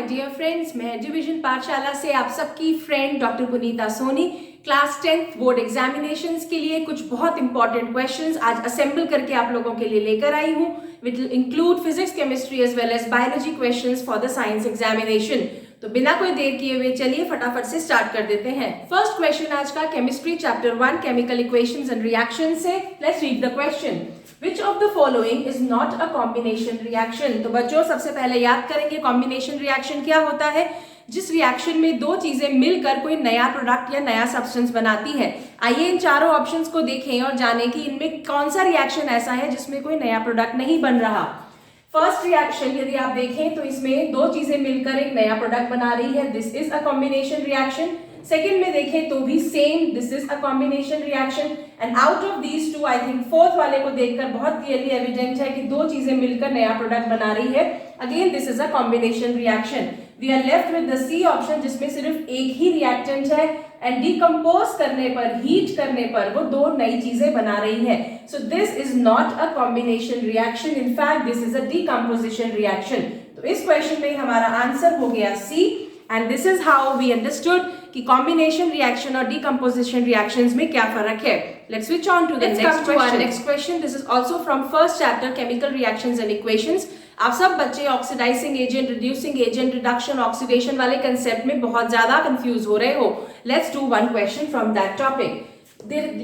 Dear friends, मैं एजुविजन पाठशाला से आप सबकी friend doctor Punita Soni class 10th board examinations के लिए कुछ बहुत इंपॉर्टेंट क्वेश्चंस आज असेंबल करके आप लोगों के लिए लेकर आई हूं, which will include physics, chemistry as well as biology questions for the science examination. तो बिना कोई देर किए हुए चलिए फटाफट से स्टार्ट कर देते हैं। फर्स्ट क्वेश्चन आज का chemistry chapter 1 chemical equations and reactions से। Let's read the question. Which of the following is not a combination reaction? तो बच्चों सबसे पहले याद करेंगे कॉम्बिनेशन रिएक्शन क्या होता है। जिस रिएक्शन में दो चीजें मिलकर कोई नया प्रोडक्ट या नया सब्सटेंस बनाती है। आइए इन चारों ऑप्शंस को देखें और जानें कि इनमें कौन सा रिएक्शन ऐसा है जिसमें कोई नया प्रोडक्ट नहीं बन रहा। फर्स्ट रिएक्शन यदि आप देखें तो इसमें दो चीजें मिलकर एक नया प्रोडक्ट बना रही है, this is a combination reaction. Second में देखें तो भी same, this is a combination reaction. And out of these two I think fourth वाले को देखकर बहुत क्लियरली एविडेंट है कि दो चीजें मिलकर नया प्रोडक्ट बना रही है। Again this is a combination reaction. We are left with the C option जिसमें सिर्फ एक ही रिएक्टेंट है एंड डिकम्पोज करने पर, हीट करने पर वो दो नई चीजें बना रही है। So this is not a combination reaction, in fact this is a decomposition reaction. तो इस क्वेश्चन में हमारा आंसर हो गया C. And this is how we understood कि कॉम्बिनेशन रिएक्शन और डिकम्पोजिशन रिएक्शंस में क्या फर्क है। Let's switch on to the next question. This is also from first chapter chemical reactions and equations. आप सब बच्चे oxidising agent, reducing agent, reduction, oxidation वाले कंसेप्ट में बहुत ज्यादा कंफ्यूज हो रहे हो। Let's do one question from that topic.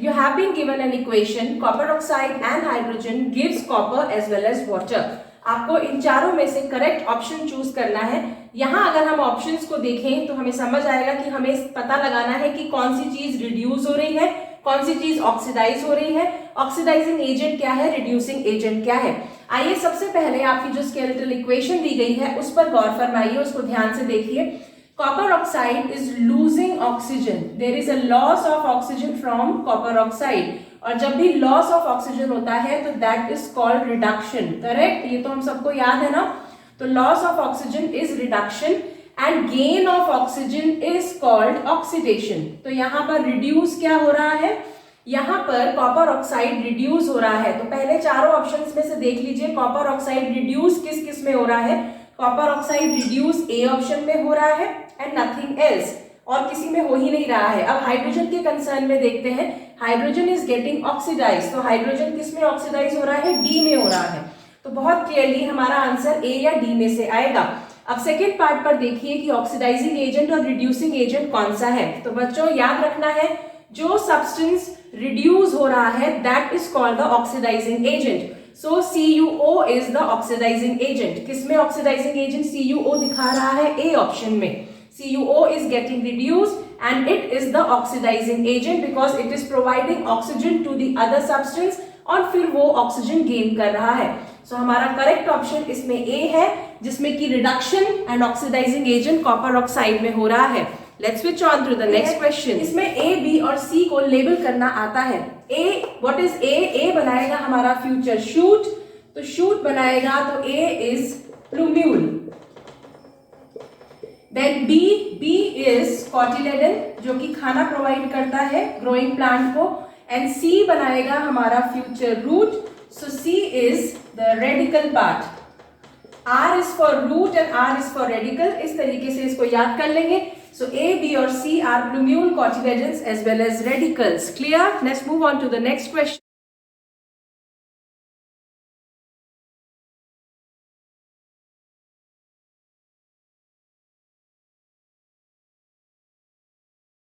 You have been given an equation, copper oxide and hydrogen gives copper as well as water. आपको इन चारों में से करेक्ट ऑप्शन चूज करना है। यहाँ अगर हम ऑप्शंस को देखें तो हमें समझ आएगा कि हमें पता लगाना है कि कौन सी चीज रिड्यूस हो रही है, कौन सी चीज ऑक्सीडाइज हो रही है, ऑक्सीडाइजिंग एजेंट क्या है, रिड्यूसिंग एजेंट क्या है। आइए सबसे पहले आपकी जो स्केलेटल इक्वेशन दी गई है उस पर गौर फरमाइए, उसको ध्यान से देखिए। Copper oxide is losing oxygen, there is a loss of oxygen from copper oxide. और जब भी लॉस ऑफ ऑक्सीजन होता है तो that is called reduction, correct. ये तो हम सबको याद है ना। तो loss of oxygen is reduction and gain of oxygen is called oxidation. तो यहाँ पर रिड्यूस क्या हो रहा है, यहाँ पर कॉपर ऑक्साइड रिड्यूस हो रहा है। तो पहले चारों ऑप्शंस में से देख लीजिए कॉपर ऑक्साइड रिड्यूस किस किस में हो रहा है। कॉपर ऑक्साइड रिड्यूस ए ऑप्शन में हो रहा है एंड नथिंग एल्स, और किसी में हो ही नहीं रहा है। अब हाइड्रोजन के कंसर्न में देखते हैं, हाइड्रोजन इज गेटिंग ऑक्सीडाइज। तो हाइड्रोजन किस में ऑक्सीडाइज हो रहा है, डी में हो रहा है। तो बहुत क्लियरली हमारा आंसर ए या डी में से आएगा। अब सेकेंड पार्ट पर देखिए कि ऑक्सीडाइजिंग एजेंट और रिड्यूसिंग एजेंट कौन सा है। तो बच्चों याद रखना है जो सब्सटेंस रिड्यूस हो रहा है that is called the oxidising agent. So CuO is the oxidising agent. किसमें ऑक्सीडाइजिंग एजेंट CuO दिखा रहा है, ए ऑप्शन में। CuO is getting reduced and it is the oxidizing agent because it is providing oxygen to the other substance और फिर वो oxygen gain कर रहा है। सो हमारा करेक्ट ऑप्शन इसमें ए है जिसमें कि reduction and oxidising agent copper oxide में हो रहा है। Let's switch on to the next question. इसमें ए, बी और सी को लेबल करना आता है। ए, व्हाट इज ए? ए बनाएगा हमारा फ्यूचर शूट। तो शूट बनाएगा तो A is plumule. Then B is cotyledon जो कि खाना प्रोवाइड करता है ग्रोइंग प्लांट को। एंड सी बनाएगा हमारा future root. So C is the radicle part. R is for root and R is for radicle. इस तरीके से इसको याद कर लेंगे। सो ए, बी और C are plumule, cotyledons as well as radicles. Clear? Let's move on to the next question.